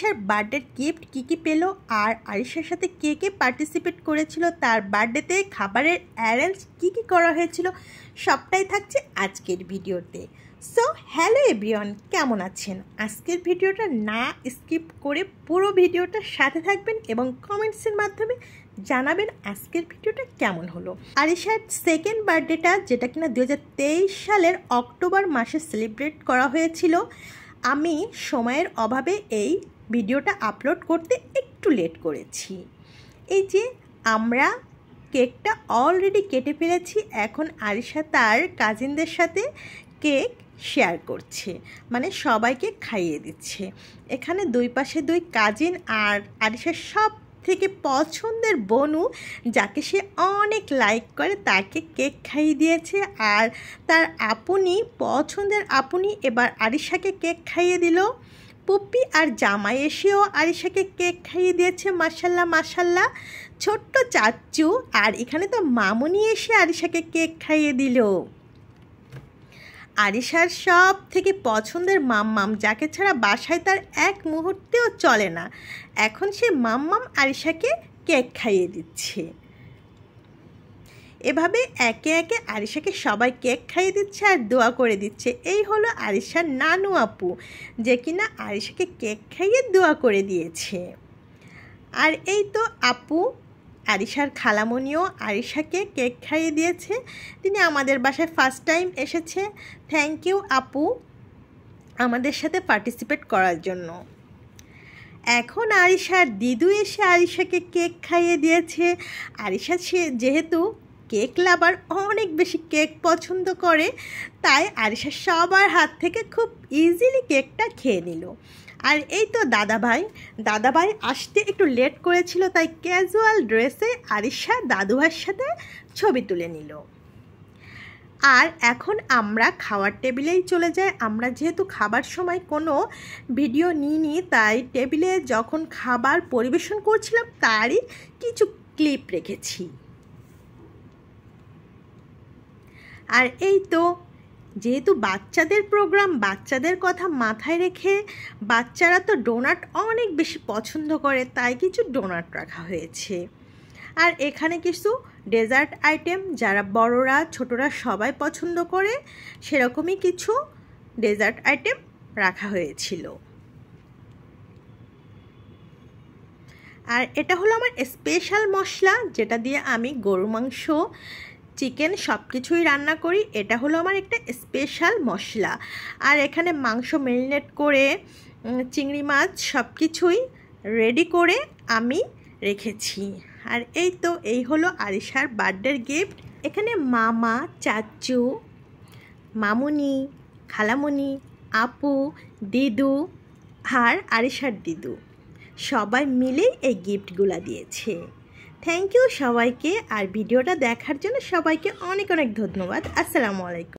আরিশার birthday gift কী পেল আর আরিশার সাথে কে participate করেছিল, তার বার্থডেতে খাবারের অ্যারেঞ্জ কী করা হয়েছিল, সবটাই থাকছে আজকের ভিডিওতে। সো হ্যালো এভরিওয়ান, কেমন আছেন? আজকের ভিডিওটা না স্কিপ করে পুরো ভিডিওটার সাথে থাকবেন এবং কমেন্টসের মাধ্যমে জানাবেন আজকের ভিডিওটা কেমন হলো। আরিশার সেকেন্ড বার্থডেটা, যেটা কিনা 2023 সালের অক্টোবর মাসে সেলিব্রেট করা হয়েছিল, আমি সময়ের অভাবে এই ভিডিওটা আপলোড করতে একটু লেট করেছি। এই যে আমরা কেকটা অলরেডি কেটে ফেলেছি, এখন আরিশা তার কাজিনদের সাথে কেক শেয়ার করছে, মানে সবাইকে খাইয়ে দিচ্ছে। এখানে দুই পাশে দুই কাজিন আর আরিশার সব থেকে পছন্দের বনু, যাকে সে অনেক লাইক করে, তাকে কেক খাইয়ে দিয়েছে। আর তার আপনি, পছন্দের আপনি, এবার আরিশাকে কেক খাইয়ে দিল। পুপ্পি আর জামাই এসেও আরিশাকে কেক খাইয়ে দিয়েছে। মাশাল্লাহ মাশাল্লাহ, ছোট্ট চাচ্চু আর এখানে তো মামুনি এসে আরিশাকে কেক খাইয়ে দিল। আরিশার সব থেকে পছন্দের মাম্মাম, যাকে ছাড়া বাসায় তার এক মুহূর্তেও চলে না, এখন সে মাম্মাম আরিশাকে কেক খাইয়ে দিচ্ছে। এভাবে একে একে আরিশাকে সবাই কেক খাইয়ে দিচ্ছে আর দোয়া করে দিচ্ছে। এই হলো আরিশার নানু আপু, যে কিনা আরিশাকে কেক খাইয়ে দোয়া করে দিয়েছে। আর এই তো আপু আরিশার খালামণিও আরিশাকে কেক খাইয়ে দিয়েছে। তিনি আমাদের বাসায় ফার্স্ট টাইম এসেছে। থ্যাংক ইউ আপু আমাদের সাথে পার্টিসিপেট করার জন্য। এখন আরিশার দিদু এসে আরিশাকে কেক খাইয়ে দিয়েছে। আরিশা যেহেতু কেক লাভার, অনেক বেশি কেক পছন্দ করে, তাই আরিশা সবার হাত থেকে খুব ইজিলি কেকটা খেয়ে নিল। আর এই তো দাদাভাই আসতে একটু লেট করেছিল, তাই ক্যাজুয়াল ড্রেসে আরিশা দাদুভাইয়ের সাথে ছবি তুলে নিল। আর এখন আমরা খাওয়ার টেবিলেই চলে যাই। আমরা যেহেতু খাবার সময় কোনো ভিডিও নিইনি, তাই টেবিলে যখন খাবার পরিবেশন করছিলাম তারই কিছু ক্লিপ রেখেছি। আর এই তো যেহেতু বাচ্চাদের প্রোগ্রাম, বাচ্চাদের কথা মাথায় রেখে, বাচ্চারা তো ডোনাট অনেক বেশি পছন্দ করে, তাই কিছু ডোনাট রাখা হয়েছে। আর এখানে কিছু ডেজার্ট আইটেম, যারা বড়রা ছোটরা সবাই পছন্দ করে, সেরকমই কিছু ডেজার্ট আইটেম রাখা হয়েছিল। আর এটা হলো আমার স্পেশাল মশলা, যেটা দিয়ে আমি গরু মাংস, চিকেন সব কিছুই রান্না করি। এটা হলো আমার একটা স্পেশাল মশলা। আর এখানে মাংস ম্যারিনেট করে, চিংড়ি মাছ সব কিছুই রেডি করে আমি রেখেছি। আর এই তো এই হলো আরিশার বার্থডের গিফট। এখানে মামা, চাচু, মামুনি, খালামণি, আপু, দিদু আর আরিশার দিদু সবাই মিলেই এই গিফটগুলো দিয়েছে। থ্যাংক ইউ সবাইকে। আর ভিডিওটা দেখার জন্য সবাইকে অনেক অনেক ধন্যবাদ। আসসালামু আলাইকুম।